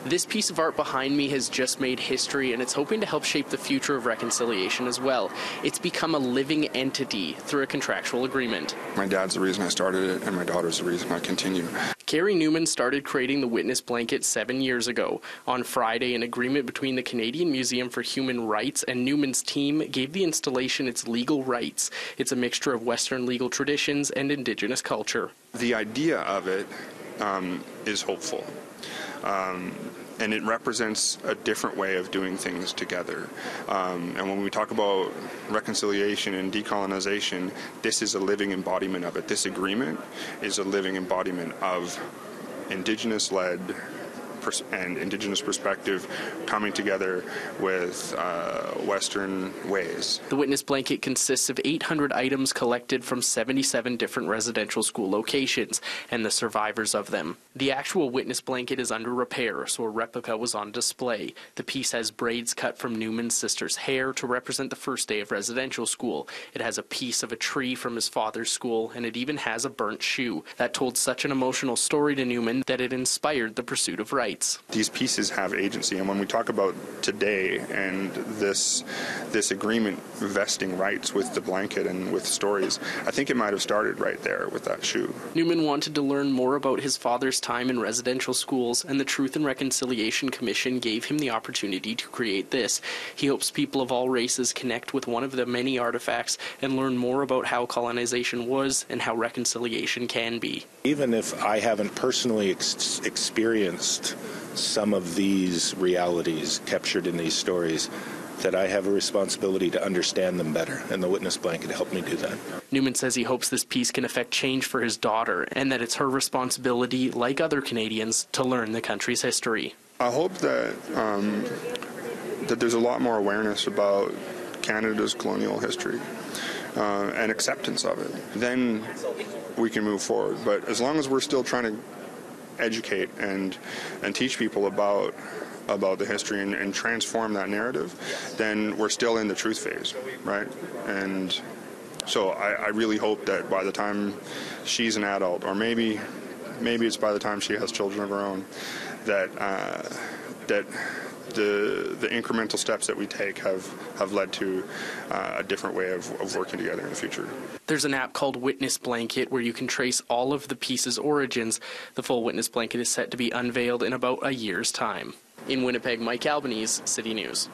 This piece of art behind me has just made history, and it's hoping to help shape the future of reconciliation as well. It's become a living entity through a contractual agreement. My dad's the reason I started it, and my daughter's the reason I continue. Carrie Newman started creating the Witness Blanket 7 years ago. On Friday, an agreement between the Canadian Museum for Human Rights and Newman's team gave the installation its legal rights. It's a mixture of Western legal traditions and Indigenous culture. The idea of it is hopeful. And it represents a different way of doing things together. And when we talk about reconciliation and decolonization, this is a living embodiment of it. This agreement is a living embodiment of Indigenous-led and Indigenous perspective coming together with Western ways. The Witness Blanket consists of 800 items collected from 77 different residential school locations and the survivors of them. The actual Witness Blanket is under repair, so a replica was on display. The piece has braids cut from Newman's sister's hair to represent the first day of residential school. It has a piece of a tree from his father's school, and it even has a burnt shoe. That told such an emotional story to Newman that it inspired the pursuit of rights. These pieces have agency, and when we talk about today and this agreement vesting rights with the blanket and with stories, I think it might have started right there with that shoe. Newman wanted to learn more about his father's time in residential schools, and the Truth and Reconciliation Commission gave him the opportunity to create this. He hopes people of all races connect with one of the many artifacts and learn more about how colonization was and how reconciliation can be. Even if I haven't personally experienced some of these realities captured in these stories, that I have a responsibility to understand them better, and the Witness Blanket helped me do that. Newman says he hopes this piece can affect change for his daughter, and that it's her responsibility, like other Canadians, to learn the country's history. I hope that that there's a lot more awareness about Canada's colonial history and acceptance of it. Then we can move forward. But as long as we're still trying to educate and teach people about the history and transform that narrative, then we're still in the truth phase, right? And so I really hope that by the time she's an adult, or maybe it's by the time she has children of her own, that the incremental steps that we take have led to a different way of working together in the future. There's an app called Witness Blanket where you can trace all of the pieces' origins. The full Witness Blanket is set to be unveiled in about a year's time. In Winnipeg, Mike Albanese, City News.